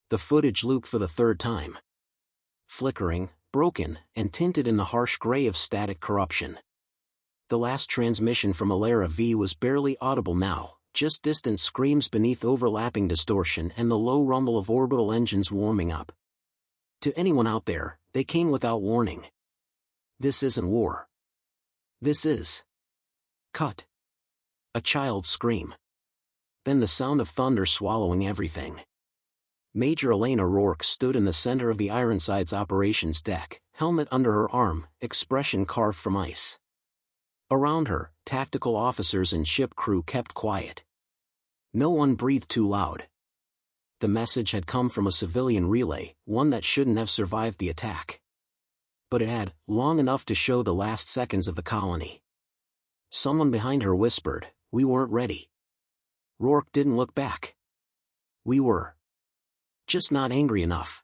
The footage looped for the third time. Flickering, broken, and tinted in the harsh gray of static corruption. The last transmission from Alara V was barely audible now, just distant screams beneath overlapping distortion and the low rumble of orbital engines warming up. To anyone out there, they came without warning. This isn't war. This is... Cut. A child's scream. Then the sound of thunder swallowing everything. Major Elena Rourke stood in the center of the Ironside's operations deck, helmet under her arm, expression carved from ice. Around her, tactical officers and ship crew kept quiet. No one breathed too loud. The message had come from a civilian relay, one that shouldn't have survived the attack. But it had, long enough to show the last seconds of the colony. Someone behind her whispered, "We weren't ready." Rourke didn't look back. We were. Just not angry enough.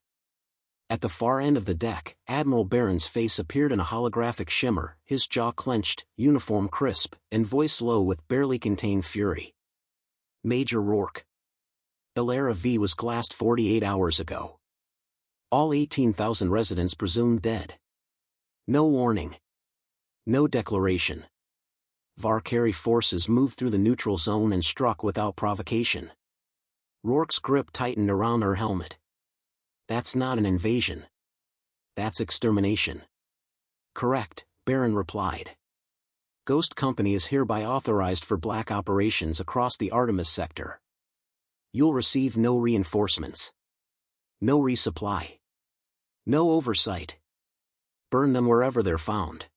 At the far end of the deck, Admiral Barron's face appeared in a holographic shimmer, his jaw clenched, uniform crisp, and voice low with barely contained fury. "Major Rourke. Alara V was glassed 48 hours ago. All 18,000 residents presumed dead. No warning. No declaration. Varkari forces moved through the neutral zone and struck without provocation." Rourke's grip tightened around her helmet. "That's not an invasion. That's extermination." "Correct," Barron replied. "Ghost Company is hereby authorized for black operations across the Artemis sector. You'll receive no reinforcements. No resupply. No oversight. Burn them wherever they're found."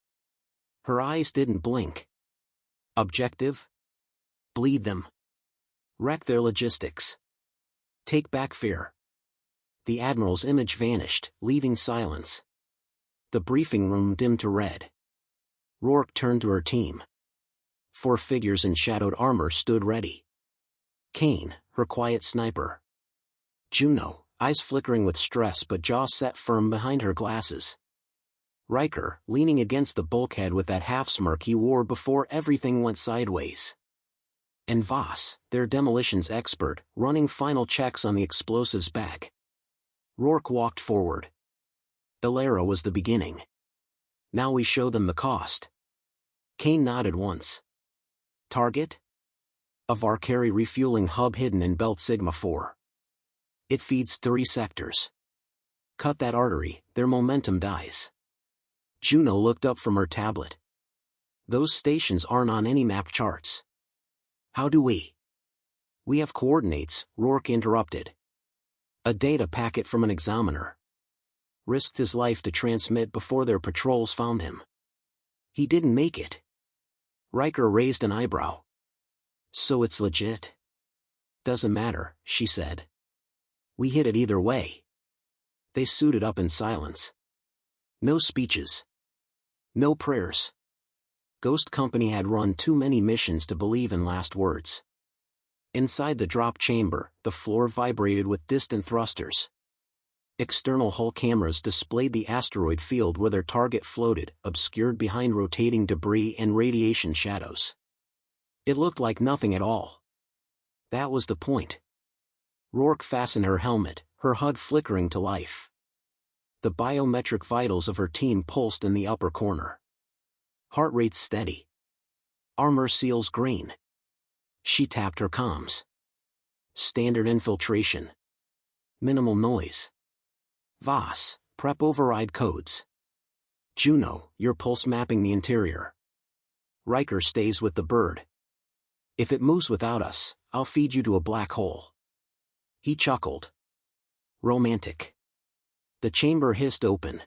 Her eyes didn't blink. "Objective? Bleed them. Wreck their logistics. Take back fear." The Admiral's image vanished, leaving silence. The briefing room dimmed to red. Rourke turned to her team. 4 figures in shadowed armor stood ready. Kane, her quiet sniper. Juno, eyes flickering with stress but jaw set firm behind her glasses. Riker, leaning against the bulkhead with that half-smirk he wore before everything went sideways. And Voss, their demolitions expert, running final checks on the explosives bag. Rourke walked forward. Alara was the beginning. Now we show them the cost. Kane nodded once. Target? A Varkari refueling hub hidden in Belt Sigma 4. It feeds 3 sectors. Cut that artery, their momentum dies. Juno looked up from her tablet. Those stations aren't on any map charts. How do we? We have coordinates, Rourke interrupted. A data packet from an examiner. Risked his life to transmit before their patrols found him. He didn't make it. Riker raised an eyebrow. So it's legit? Doesn't matter, she said. We hit it either way. They suited up in silence. No speeches. No prayers. Ghost Company had run too many missions to believe in last words. Inside the drop chamber, the floor vibrated with distant thrusters. External hull cameras displayed the asteroid field where their target floated, obscured behind rotating debris and radiation shadows. It looked like nothing at all. That was the point. Rourke fastened her helmet, her HUD flickering to life. The biometric vitals of her team pulsed in the upper corner. Heart rates steady. Armor seals green. She tapped her comms. Standard infiltration. Minimal noise. Voss, prep override codes. Juno, you're pulse mapping the interior. Riker stays with the bird. If it moves without us, I'll feed you to a black hole. He chuckled. Romantic. The chamber hissed open.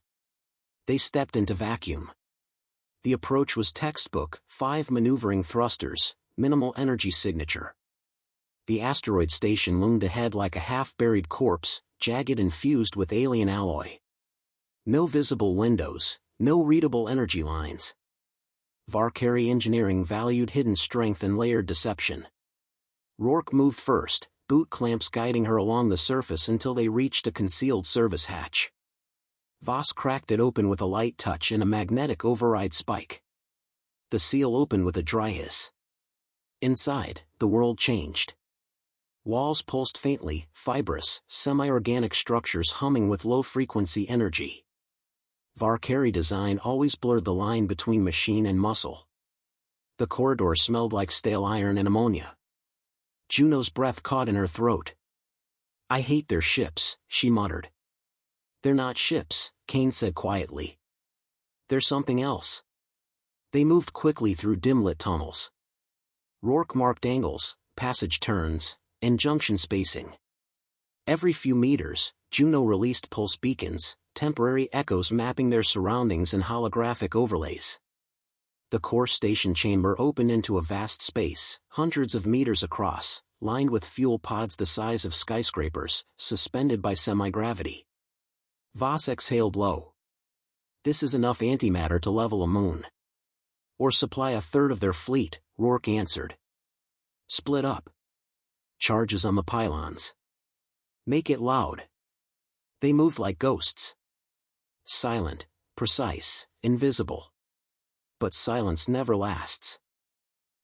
They stepped into vacuum. The approach was textbook, 5 maneuvering thrusters, minimal energy signature. The asteroid station loomed ahead like a half-buried corpse, jagged and fused with alien alloy. No visible windows, no readable energy lines. Varkari engineering valued hidden strength and layered deception. Rourke moved first, boot clamps guiding her along the surface until they reached a concealed service hatch. Voss cracked it open with a light touch and a magnetic override spike. The seal opened with a dry hiss. Inside, the world changed. Walls pulsed faintly, fibrous, semi-organic structures humming with low-frequency energy. Valkyrie design always blurred the line between machine and muscle. The corridor smelled like stale iron and ammonia. Juno's breath caught in her throat. "I hate their ships," she muttered. "They're not ships," Kane said quietly. "They're something else." They moved quickly through dim-lit tunnels. Rourke marked angles, passage turns, and junction spacing. Every few meters, Juno released pulse beacons, temporary echoes mapping their surroundings and holographic overlays. The core station chamber opened into a vast space, hundreds of meters across, lined with fuel pods the size of skyscrapers, suspended by semi-gravity. Voss exhaled low. "This is enough antimatter to level a moon." "Or supply a third of their fleet," Rourke answered. "Split up. Charges on the pylons. Make it loud." They moved like ghosts. Silent, precise, invisible. But silence never lasts.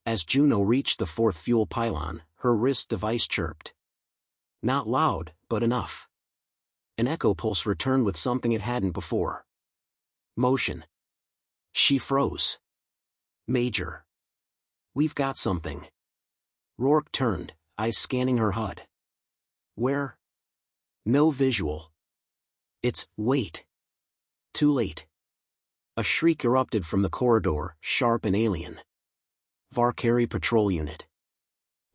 As Juno reached the fourth fuel pylon, her wrist device chirped. Not loud, but enough. An echo pulse returned with something it hadn't before. Motion. She froze. "Major. We've got something." Rourke turned, eyes scanning her HUD. "Where?" "No visual." Wait. Too late. A shriek erupted from the corridor, sharp and alien. Valkyrie patrol unit.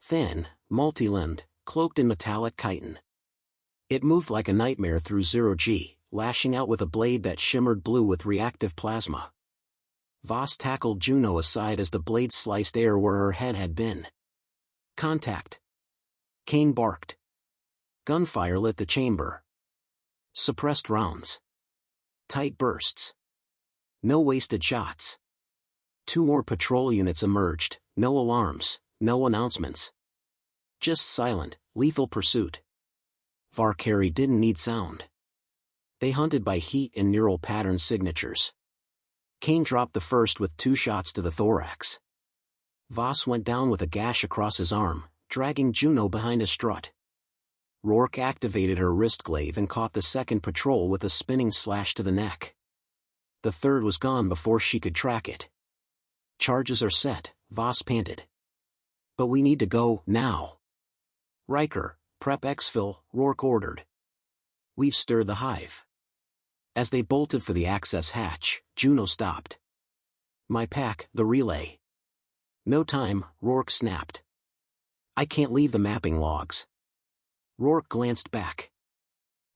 Thin, multi-limbed, cloaked in metallic chitin. It moved like a nightmare through zero-G, lashing out with a blade that shimmered blue with reactive plasma. Voss tackled Juno aside as the blade sliced air where her head had been. "Contact." Kane barked. Gunfire lit the chamber. Suppressed rounds. Tight bursts. No wasted shots. 2 more patrol units emerged, no alarms, no announcements. Just silent, lethal pursuit. Valkyrie didn't need sound. They hunted by heat and neural pattern signatures. Kane dropped the first with 2 shots to the thorax. Voss went down with a gash across his arm, dragging Juno behind a strut. Rourke activated her wrist glaive and caught the second patrol with a spinning slash to the neck. The third was gone before she could track it. "Charges are set," Voss panted. "But we need to go, now." "Riker, prep exfil," Rourke ordered. "We've stirred the hive." As they bolted for the access hatch, Juno stopped. "My pack, the relay." "No time," Rourke snapped. "I can't leave the mapping logs." Rourke glanced back.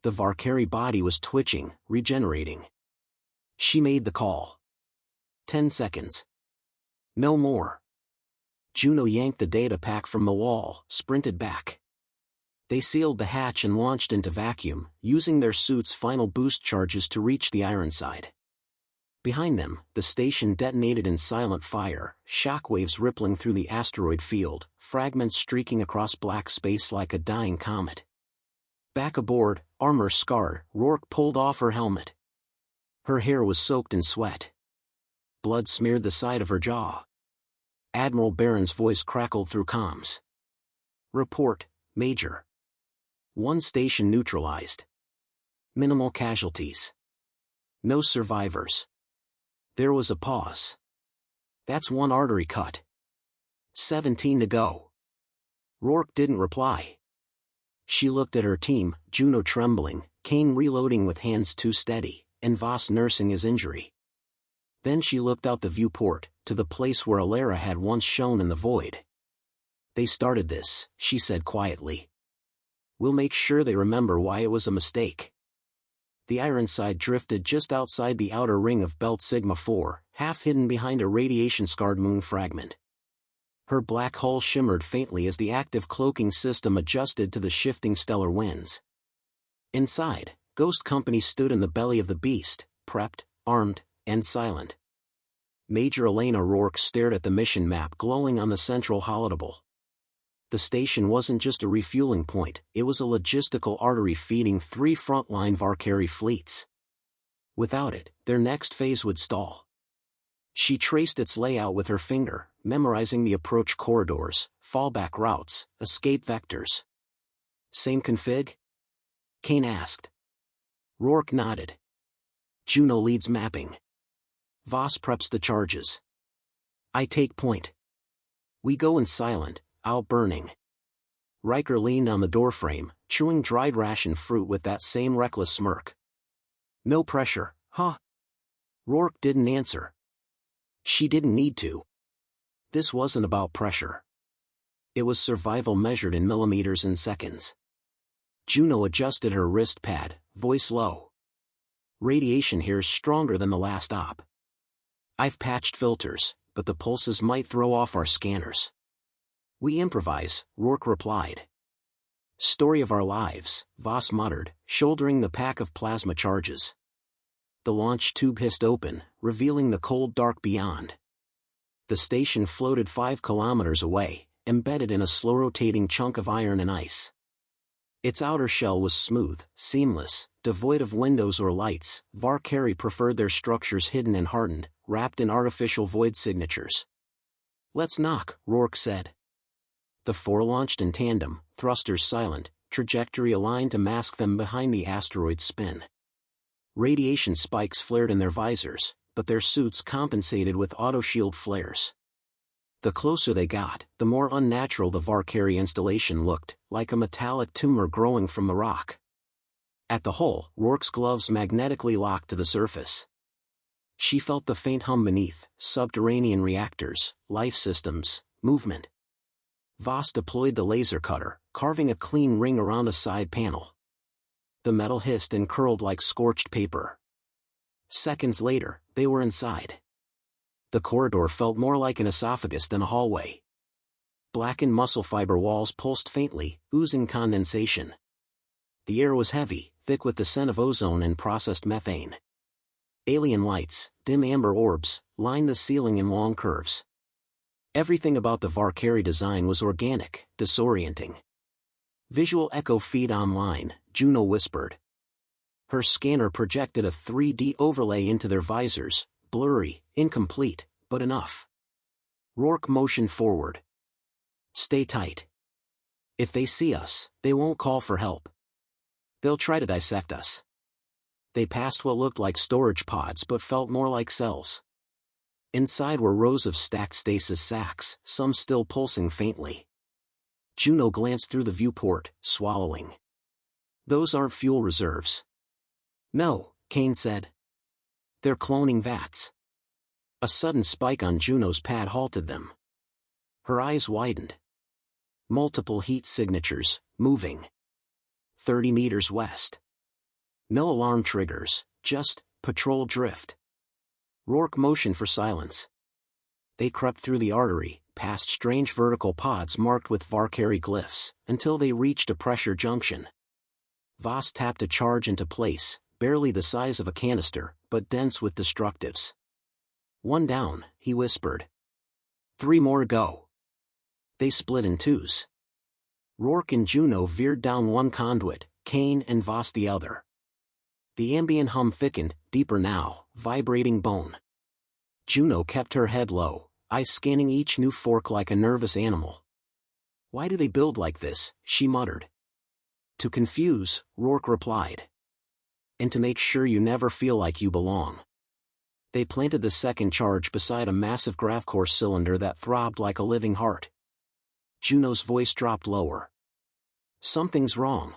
The Valkyrie body was twitching, regenerating. She made the call. 10 seconds. No more. Juno yanked the data pack from the wall, sprinted back. They sealed the hatch and launched into vacuum, using their suits' final boost charges to reach the Ironside. Behind them, the station detonated in silent fire, shockwaves rippling through the asteroid field, fragments streaking across black space like a dying comet. Back aboard, armor scarred, Rourke pulled off her helmet. Her hair was soaked in sweat. Blood smeared the side of her jaw. Admiral Barron's voice crackled through comms. "Report, Major. 1 station neutralized. Minimal casualties. No survivors." There was a pause. "That's 1 artery cut. 17 to go." Rourke didn't reply. She looked at her team, Juno trembling, Kane reloading with hands too steady, and Voss nursing his injury. Then she looked out the viewport, to the place where Alara had once shone in the void. "They started this," she said quietly. "We'll make sure they remember why it was a mistake." The Ironside drifted just outside the outer ring of Belt Sigma 4, half hidden behind a radiation-scarred moon fragment. Her black hull shimmered faintly as the active cloaking system adjusted to the shifting stellar winds. Inside, Ghost Company stood in the belly of the beast, prepped, armed, and silent. Major Elena Rourke stared at the mission map glowing on the central holodeble. The station wasn't just a refueling point, it was a logistical artery feeding 3 frontline Valkyrie fleets. Without it, their next phase would stall. She traced its layout with her finger, memorizing the approach corridors, fallback routes, escape vectors. Same config? Kane asked. Rourke nodded. Juno leads mapping. Voss preps the charges. I take point. We go in silent, out burning. Riker leaned on the doorframe, chewing dried ration fruit with that same reckless smirk. No pressure, huh? Rourke didn't answer. She didn't need to. This wasn't about pressure. It was survival measured in millimeters and seconds. Juno adjusted her wrist pad, voice low. Radiation here's stronger than the last op. I've patched filters, but the pulses might throw off our scanners. We improvise, Rourke replied. Story of our lives, Voss muttered, shouldering the pack of plasma charges. The launch tube hissed open, revealing the cold dark beyond. The station floated 5 kilometers away, embedded in a slow-rotating chunk of iron and ice. Its outer shell was smooth, seamless, devoid of windows or lights. Valkyrie preferred their structures hidden and hardened, wrapped in artificial void signatures. Let's knock, Rourke said. The 4 launched in tandem, thrusters silent, trajectory aligned to mask them behind the asteroid's spin. Radiation spikes flared in their visors, but their suits compensated with autoshield flares. The closer they got, the more unnatural the Valkyrie installation looked, like a metallic tumor growing from the rock. At the hull, Rourke's gloves magnetically locked to the surface. She felt the faint hum beneath, subterranean reactors, life systems, movement. Voss deployed the laser cutter, carving a clean ring around a side panel. The metal hissed and curled like scorched paper. Seconds later, they were inside. The corridor felt more like an esophagus than a hallway. Blackened muscle fiber walls pulsed faintly, oozing condensation. The air was heavy, thick with the scent of ozone and processed methane. Alien lights, dim amber orbs, lined the ceiling in long curves. Everything about the Valkyrie design was organic, disorienting. Visual echo feed online, Juno whispered. Her scanner projected a 3D overlay into their visors, blurry, incomplete, but enough. Rourke motioned forward. Stay tight. If they see us, they won't call for help. They'll try to dissect us. They passed what looked like storage pods but felt more like cells. Inside were rows of stacked stasis sacks, some still pulsing faintly. Juno glanced through the viewport, swallowing. Those aren't fuel reserves. No, Kane said. They're cloning vats. A sudden spike on Juno's pad halted them. Her eyes widened. Multiple heat signatures, moving. 30 meters west. No alarm triggers, just patrol drift. Rourke motioned for silence. They crept through the artery, past strange vertical pods marked with Valkyrie glyphs, until they reached a pressure junction. Voss tapped a charge into place, barely the size of a canister, but dense with destructives. One down, he whispered. 3 more go. They split in twos. Rourke and Juno veered down one conduit, Kane and Voss the other. The ambient hum thickened, deeper now, vibrating bone. Juno kept her head low, eyes scanning each new fork like a nervous animal. Why do they build like this? She muttered. To confuse, Rourke replied. And to make sure you never feel like you belong. They planted the second charge beside a massive gravcore cylinder that throbbed like a living heart. Juno's voice dropped lower. Something's wrong.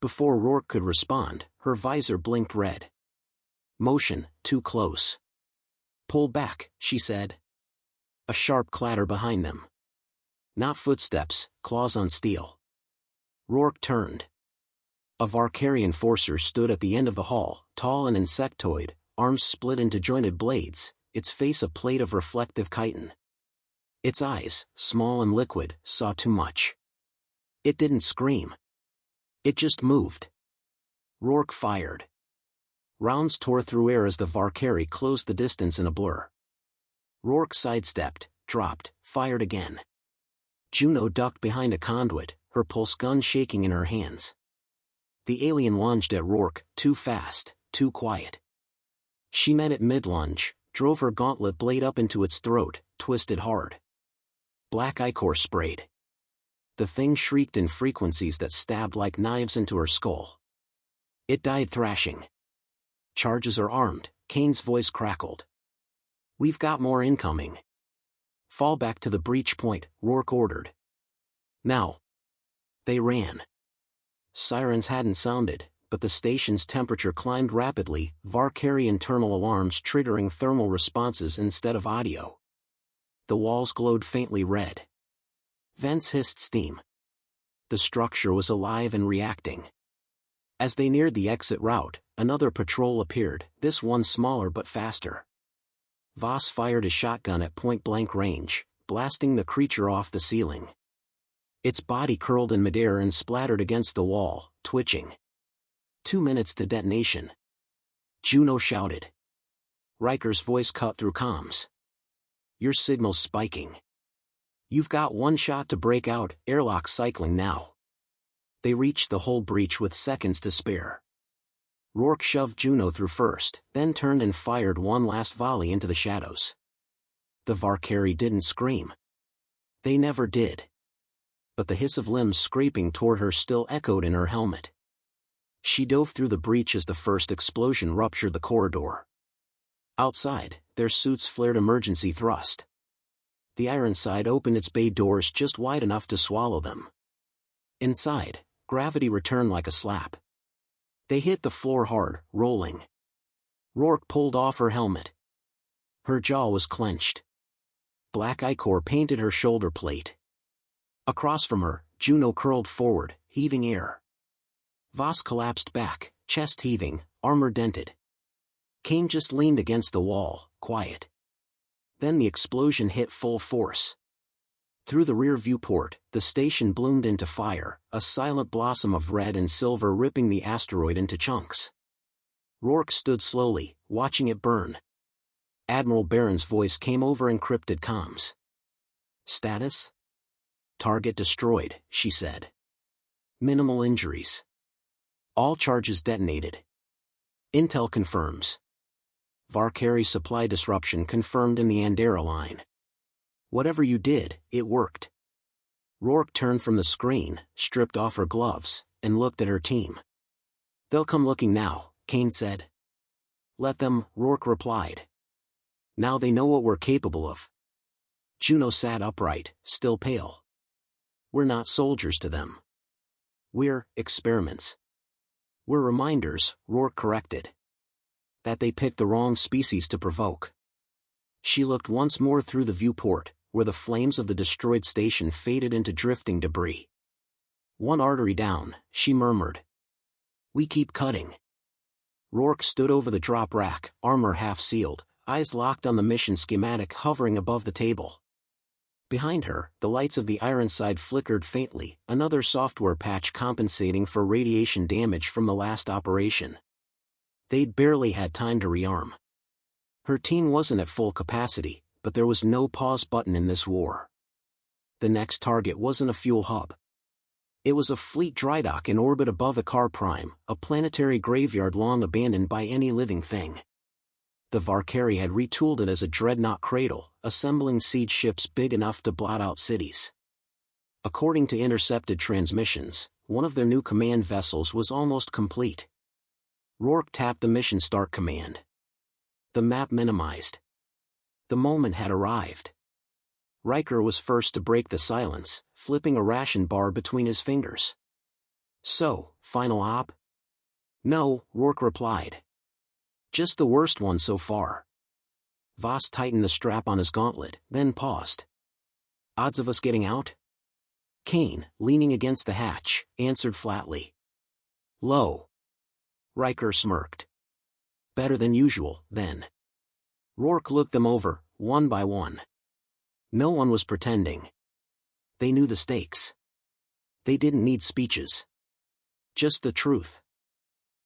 Before Rourke could respond, her visor blinked red. Motion, too close. Pull back, she said. A sharp clatter behind them. Not footsteps, claws on steel. Rourke turned. A Valkyrie enforcer stood at the end of the hall, tall and insectoid, arms split into jointed blades, its face a plate of reflective chitin. Its eyes, small and liquid, saw too much. It didn't scream. It just moved. Rourke fired. Rounds tore through air as the Valkyrie closed the distance in a blur. Rourke sidestepped, dropped, fired again. Juno ducked behind a conduit, her pulse gun shaking in her hands. The alien lunged at Rourke, too fast, too quiet. She met it mid-lunge, drove her gauntlet blade up into its throat, twisted hard. Black ichor sprayed. The thing shrieked in frequencies that stabbed like knives into her skull. It died thrashing. "Charges are armed," Kane's voice crackled. "We've got more incoming." "Fall back to the breach point," Rourke ordered. "Now." They ran. Sirens hadn't sounded, but the station's temperature climbed rapidly, Varkari internal alarms triggering thermal responses instead of audio. The walls glowed faintly red. Vents hissed steam. The structure was alive and reacting. As they neared the exit route, another patrol appeared, this one smaller but faster. Voss fired a shotgun at point-blank range, blasting the creature off the ceiling. Its body curled in midair and splattered against the wall, twitching. 2 minutes to detonation. Juno shouted. Riker's voice cut through comms. "Your signal's spiking. You've got 1 shot to break out, airlock cycling now." They reached the hull breach with seconds to spare. Rourke shoved Juno through first, then turned and fired one last volley into the shadows. The Varkari didn't scream. They never did. But the hiss of limbs scraping toward her still echoed in her helmet. She dove through the breach as the first explosion ruptured the corridor. Outside, their suits flared emergency thrust. The Ironside opened its bay doors just wide enough to swallow them. Inside, gravity returned like a slap. They hit the floor hard, rolling. Rourke pulled off her helmet. Her jaw was clenched. Black ichor painted her shoulder plate. Across from her, Juno curled forward, heaving air. Voss collapsed back, chest heaving, armor dented. Kane just leaned against the wall, quiet. Then the explosion hit full force. Through the rear viewport, the station bloomed into fire, a silent blossom of red and silver ripping the asteroid into chunks. Rourke stood slowly, watching it burn. Admiral Barron's voice came over encrypted comms. "Status? Target destroyed," she said. "Minimal injuries. All charges detonated. Intel confirms. Varkari supply disruption confirmed in the Andera line. Whatever you did, it worked." Rourke turned from the screen, stripped off her gloves, and looked at her team. "They'll come looking now," Kane said. "Let them," Rourke replied. "Now they know what we're capable of." Juno sat upright, still pale. "We're not soldiers to them. We're experiments." "We're reminders," Rourke corrected. "That they picked the wrong species to provoke." She looked once more through the viewport, where the flames of the destroyed station faded into drifting debris. "One artery down," she murmured. "We keep cutting." Rourke stood over the drop rack, armor half-sealed, eyes locked on the mission schematic hovering above the table. Behind her, the lights of the Ironside flickered faintly, another software patch compensating for radiation damage from the last operation. They'd barely had time to rearm. Her team wasn't at full capacity, but there was no pause button in this war. The next target wasn't a fuel hub. It was a fleet drydock in orbit above Akar Prime, a planetary graveyard long abandoned by any living thing. The Varkari had retooled it as a dreadnought cradle, assembling siege ships big enough to blot out cities. According to intercepted transmissions, one of their new command vessels was almost complete. Rourke tapped the mission start command. The map minimized. The moment had arrived. Riker was first to break the silence, flipping a ration bar between his fingers. "So, final op?" "No," Rourke replied. "Just the worst one so far." Voss tightened the strap on his gauntlet, then paused. "Odds of us getting out?" Kane, leaning against the hatch, answered flatly. "Low." Riker smirked. "Better than usual, then." Rourke looked them over, one by one. No one was pretending. They knew the stakes. They didn't need speeches. Just the truth.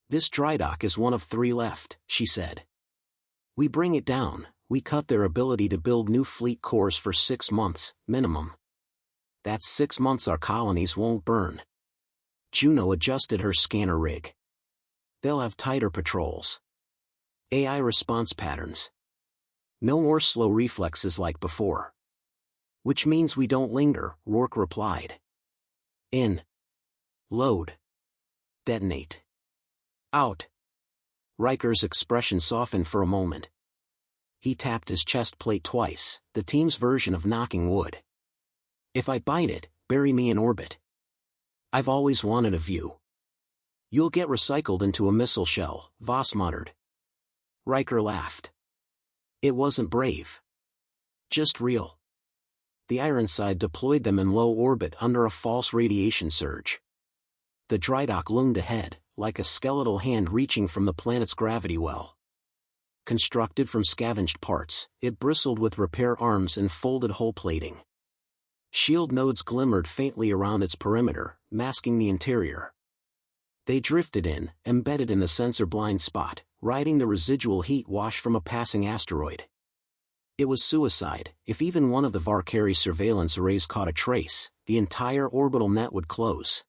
"This drydock is one of 3 left," she said. "We bring it down, we cut their ability to build new fleet cores for 6 months, minimum. That's 6 months our colonies won't burn." Juno adjusted her scanner rig. "They'll have tighter patrols. AI response patterns. No more slow reflexes like before." "Which means we don't linger," Rourke replied. In. Load. Detonate. Out. Riker's expression softened for a moment. He tapped his chest plate twice, the team's version of knocking wood. If I bite it, bury me in orbit. I've always wanted a view. You'll get recycled into a missile shell, Voss muttered. Riker laughed. It wasn't brave. Just real. The Ironside deployed them in low orbit under a false radiation surge. The drydock loomed ahead, like a skeletal hand reaching from the planet's gravity well. Constructed from scavenged parts, it bristled with repair arms and folded hull plating. Shield nodes glimmered faintly around its perimeter, masking the interior. They drifted in, embedded in the sensor blind spot, riding the residual heat wash from a passing asteroid. It was suicide. If even one of the Valkyrie surveillance arrays caught a trace, the entire orbital net would close.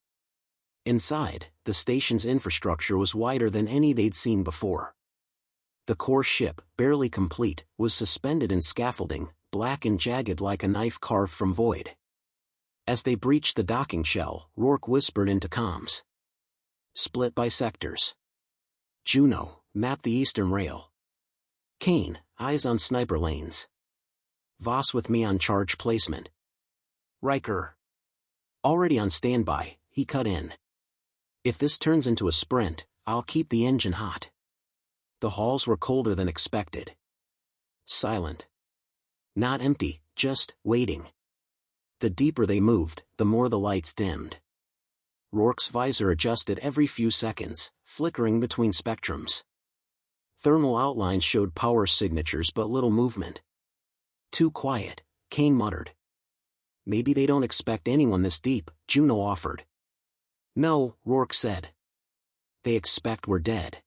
Inside, the station's infrastructure was wider than any they'd seen before. The core ship, barely complete, was suspended in scaffolding, black and jagged like a knife carved from void. As they breached the docking shell, Rourke whispered into comms. Split by sectors. Juno, map the eastern rail. Kane, eyes on sniper lanes. Voss with me on charge placement. Riker. Already on standby, he cut in. If this turns into a sprint, I'll keep the engine hot. The halls were colder than expected. Silent. Not empty, just waiting. The deeper they moved, the more the lights dimmed. Rourke's visor adjusted every few seconds, flickering between spectrums. Thermal outlines showed power signatures but little movement. Too quiet, Kane muttered. Maybe they don't expect anyone this deep, Juno offered. No, Rourke said. They expect we're dead.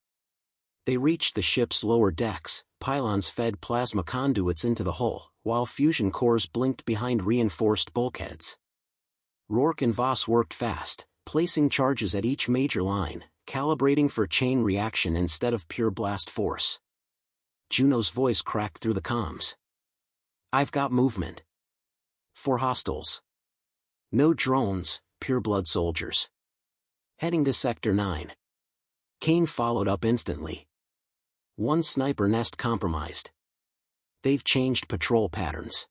They reached the ship's lower decks, pylons fed plasma conduits into the hull, while fusion cores blinked behind reinforced bulkheads. Rourke and Voss worked fast, placing charges at each major line, calibrating for chain reaction instead of pure blast force. Juno's voice cracked through the comms. I've got movement. 4 hostiles. No drones, pure blood soldiers. Heading to Sector 9. Kane followed up instantly. 1 sniper nest compromised. They've changed patrol patterns.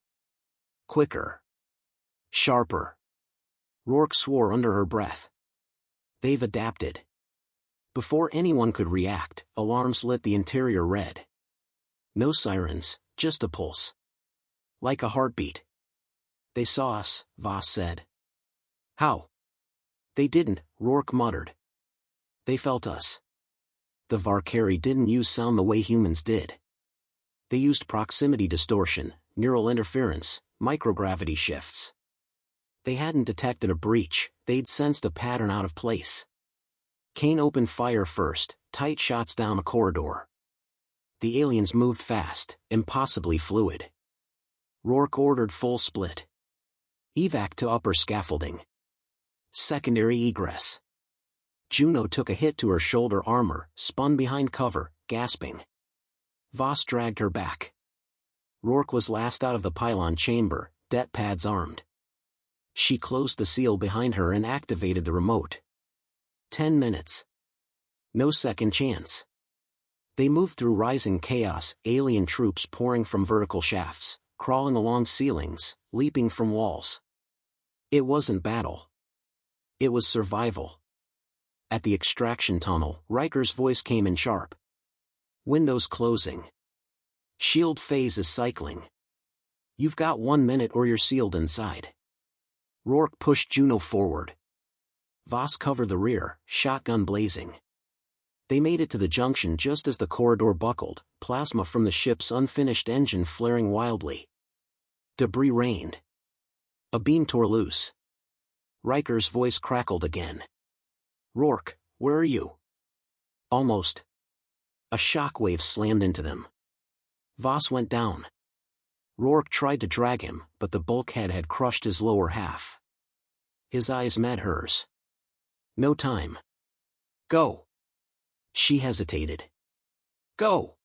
Quicker. Sharper. Rourke swore under her breath. They've adapted. Before anyone could react, alarms lit the interior red. No sirens, just a pulse. Like a heartbeat. They saw us, Voss said. How? They didn't, Rourke muttered. They felt us. The Valkyrie didn't use sound the way humans did. They used proximity distortion, neural interference, microgravity shifts. They hadn't detected a breach, they'd sensed a pattern out of place. Kane opened fire first, tight shots down a corridor. The aliens moved fast, impossibly fluid. Rourke ordered full split. Evac to upper scaffolding. Secondary egress. Juno took a hit to her shoulder armor, spun behind cover, gasping. Voss dragged her back. Rourke was last out of the pylon chamber, det pads armed. She closed the seal behind her and activated the remote. 10 minutes. No second chance. They moved through rising chaos, alien troops pouring from vertical shafts, crawling along ceilings, leaping from walls. It wasn't battle. It was survival. At the extraction tunnel, Riker's voice came in sharp. Windows closing. Shield phase is cycling. You've got 1 minute or you're sealed inside. Rourke pushed Juno forward. Voss covered the rear, shotgun blazing. They made it to the junction just as the corridor buckled, plasma from the ship's unfinished engine flaring wildly. Debris rained. A beam tore loose. Riker's voice crackled again. Rourke, where are you? Almost. A shockwave slammed into them. Voss went down. Rourke tried to drag him, but the bulkhead had crushed his lower half. His eyes met hers. No time. Go. She hesitated. Go.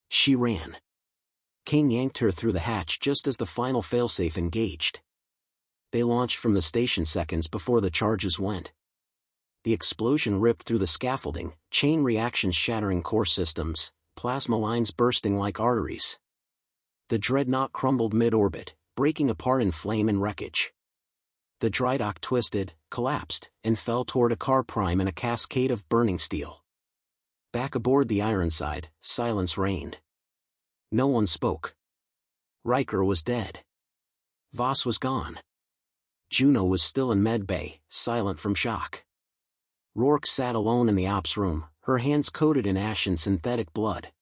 She ran. Kane yanked her through the hatch just as the final failsafe engaged. They launched from the station seconds before the charges went. The explosion ripped through the scaffolding, chain reactions shattering core systems, plasma lines bursting like arteries. The dreadnought crumbled mid-orbit, breaking apart in flame and wreckage. The dry dock twisted, collapsed, and fell toward a car prime in a cascade of burning steel. Back aboard the Ironside, silence reigned. No one spoke. Riker was dead. Voss was gone. Juno was still in med bay, silent from shock. Rourke sat alone in the ops room, her hands coated in ash and synthetic blood.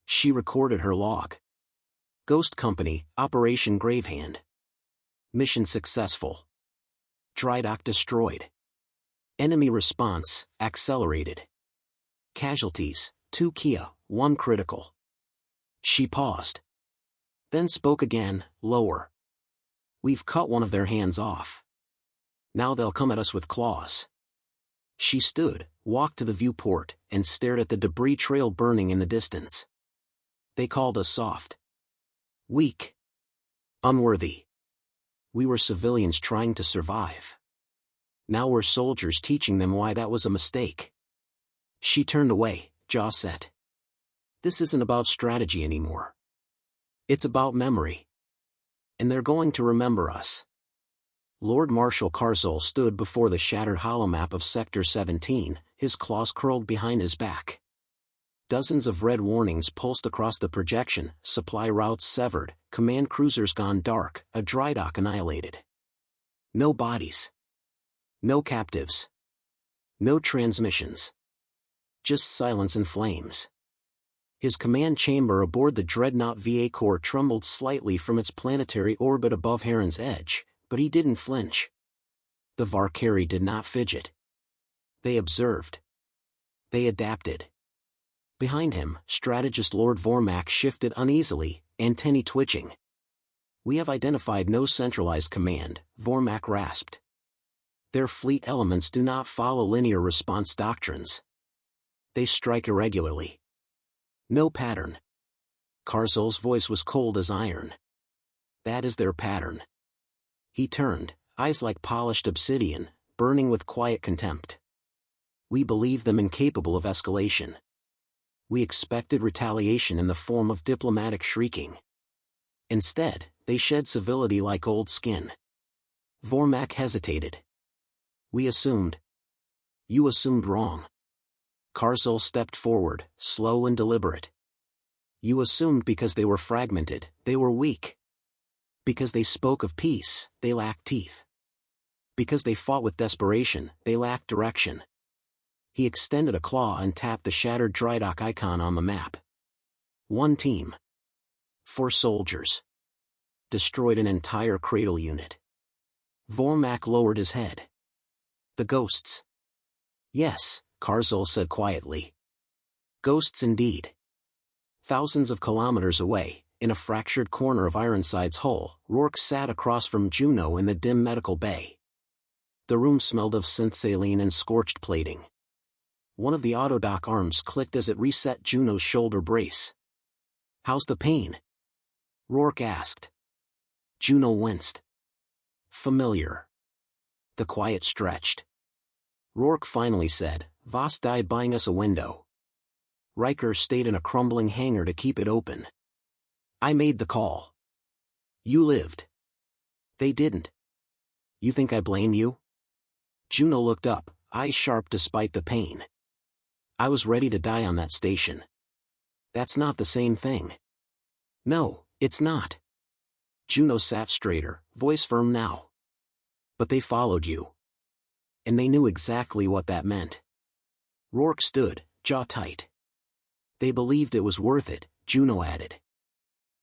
She recorded her log. Ghost Company, Operation Gravehand. Mission successful. Drydock destroyed. Enemy response, accelerated. Casualties, 2 Kia, 1 critical. She paused. Then spoke again, lower. We've cut one of their hands off. Now they'll come at us with claws. She stood, walked to the viewport, and stared at the debris trail burning in the distance. They called us soft. Weak. Unworthy. We were civilians trying to survive. Now we're soldiers teaching them why that was a mistake. She turned away, jaw set. This isn't about strategy anymore. It's about memory. And they're going to remember us. Lord Marshal Karzul stood before the shattered holomap of Sector 17, his claws curled behind his back. Dozens of red warnings pulsed across the projection, supply routes severed, command cruisers gone dark, a drydock annihilated. No bodies. No captives. No transmissions. Just silence and flames. His command chamber aboard the dreadnought VA core trembled slightly from its planetary orbit above Heron's edge, but he didn't flinch. The Valkyrie did not fidget. They observed. They adapted. Behind him, strategist Lord Vormak shifted uneasily, antennae twitching. We have identified no centralized command, Vormak rasped. Their fleet elements do not follow linear response doctrines. They strike irregularly. No pattern. Karzul's voice was cold as iron. That is their pattern. He turned, eyes like polished obsidian, burning with quiet contempt. We believe them incapable of escalation. We expected retaliation in the form of diplomatic shrieking. Instead, they shed civility like old skin. Vormak hesitated. We assumed. You assumed wrong. Karzul stepped forward, slow and deliberate. You assumed because they were fragmented, they were weak. Because they spoke of peace, they lacked teeth. Because they fought with desperation, they lacked direction. He extended a claw and tapped the shattered drydock icon on the map. 1 team. 4 soldiers. Destroyed an entire cradle unit. Vormak lowered his head. The ghosts. Yes, Karzul said quietly. Ghosts indeed. Thousands of kilometers away, in a fractured corner of Ironside's hull, Rourke sat across from Juno in the dim medical bay. The room smelled of synthsaline and scorched plating. One of the autodock arms clicked as it reset Juno's shoulder brace. How's the pain? Rourke asked. Juno winced. Familiar. The quiet stretched. Rourke finally said, Voss died buying us a window. Riker stayed in a crumbling hangar to keep it open. I made the call. You lived. They didn't. You think I blame you? Juno looked up, eyes sharp despite the pain. I was ready to die on that station. That's not the same thing. No, it's not. Juno sat straighter, voice firm now. But they followed you. And they knew exactly what that meant. Rourke stood, jaw tight. They believed it was worth it, Juno added.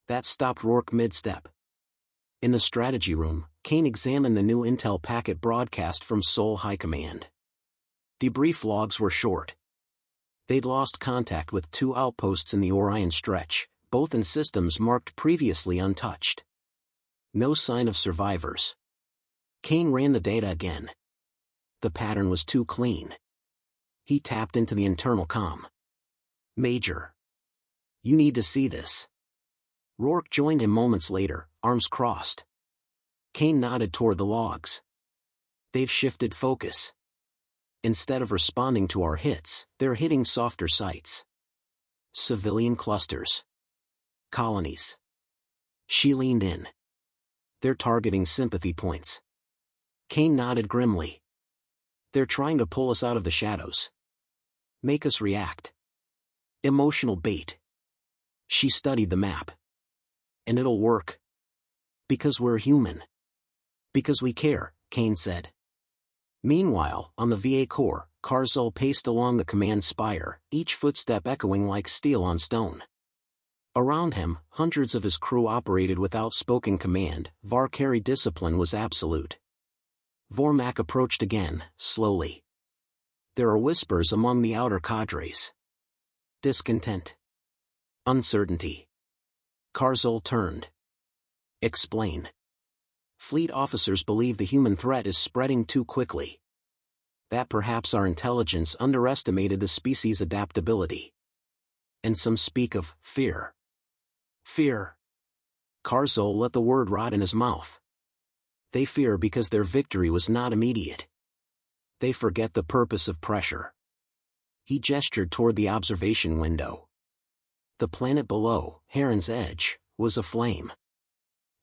That stopped Rourke mid-step. In the strategy room, Kane examined the new intel packet broadcast from Seoul High Command. Debrief logs were short. They'd lost contact with 2 outposts in the Orion stretch, both in systems marked previously untouched. No sign of survivors. Kane ran the data again. The pattern was too clean. He tapped into the internal comm. Major. You need to see this. Rourke joined him moments later, arms crossed. Kane nodded toward the logs. They've shifted focus. Instead of responding to our hits, they're hitting softer sites. Civilian clusters. Colonies. She leaned in. They're targeting sympathy points. Kane nodded grimly. They're trying to pull us out of the shadows. Make us react. Emotional bait. She studied the map. And it'll work. Because we're human. Because we care, Kane said. Meanwhile, on the VA core, Karzul paced along the command spire, each footstep echoing like steel on stone. Around him, hundreds of his crew operated with outspoken command. Varkari discipline was absolute. Vormak approached again, slowly. There are whispers among the outer cadres. Discontent. Uncertainty. Karzul turned. Explain. Fleet officers believe the human threat is spreading too quickly. That perhaps our intelligence underestimated the species' adaptability. And some speak of fear. Fear. Karzul let the word rot in his mouth. They fear because their victory was not immediate. They forget the purpose of pressure. He gestured toward the observation window. The planet below, Heron's Edge, was aflame.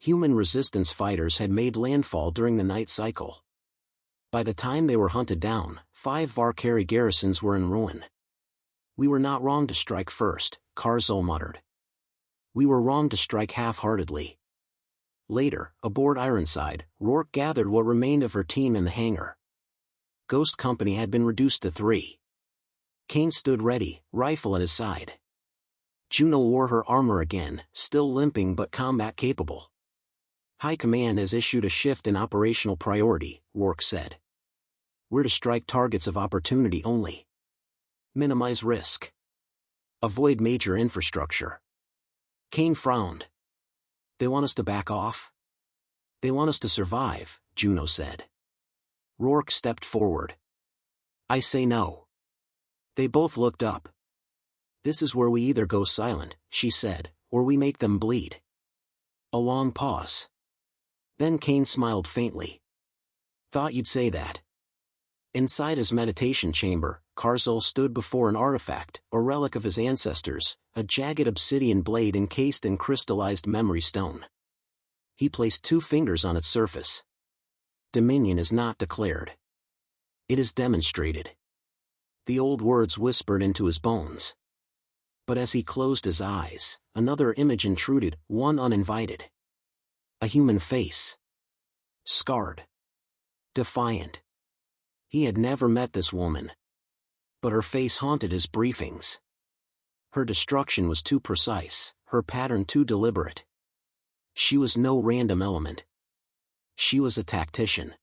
Human resistance fighters had made landfall during the night cycle. By the time they were hunted down, 5 Varkari garrisons were in ruin. We were not wrong to strike first, Karzul muttered. We were wrong to strike half-heartedly. Later, aboard Ironside, Rourke gathered what remained of her team in the hangar. Ghost Company had been reduced to 3. Kane stood ready, rifle at his side. Juno wore her armor again, still limping but combat-capable. High Command has issued a shift in operational priority, Rourke said. We're to strike targets of opportunity only. Minimize risk. Avoid major infrastructure. Kane frowned. They want us to back off? They want us to survive, Juno said. Rourke stepped forward. I say no. They both looked up. This is where we either go silent, she said, or we make them bleed. A long pause. Then Kane smiled faintly. Thought you'd say that. Inside his meditation chamber, Karzul stood before an artifact, a relic of his ancestors, a jagged obsidian blade encased in crystallized memory stone. He placed 2 fingers on its surface. Dominion is not declared. It is demonstrated. The old words whispered into his bones. But as he closed his eyes, another image intruded, one uninvited. A human face. Scarred. Defiant. He had never met this woman. But her face haunted his briefings. Her destruction was too precise, her pattern too deliberate. She was no random element. She was a tactician.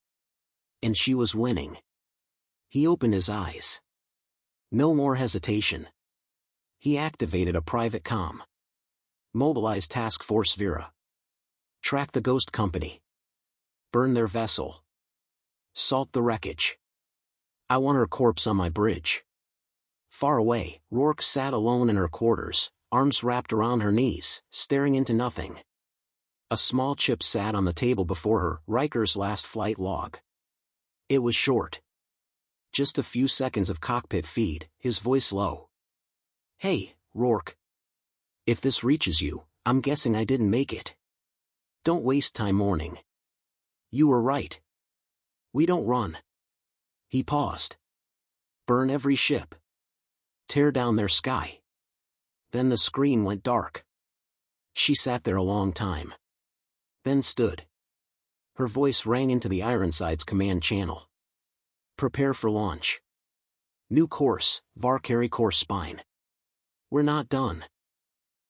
And she was winning. He opened his eyes. No more hesitation. He activated a private comm. Mobilize Task Force Vera. Track the Ghost Company. Burn their vessel. Salt the wreckage. I want her corpse on my bridge. Far away, Rourke sat alone in her quarters, arms wrapped around her knees, staring into nothing. A small chip sat on the table before her, Riker's last flight log. It was short. Just a few seconds of cockpit feed, his voice low. Hey, Rourke. If this reaches you, I'm guessing I didn't make it. Don't waste time mourning. You were right. We don't run. He paused. Burn every ship. Tear down their sky. Then the screen went dark. She sat there a long time. Then stood. Her voice rang into the Ironside's command channel. Prepare for launch. New course, Varkari Core Spine. We're not done.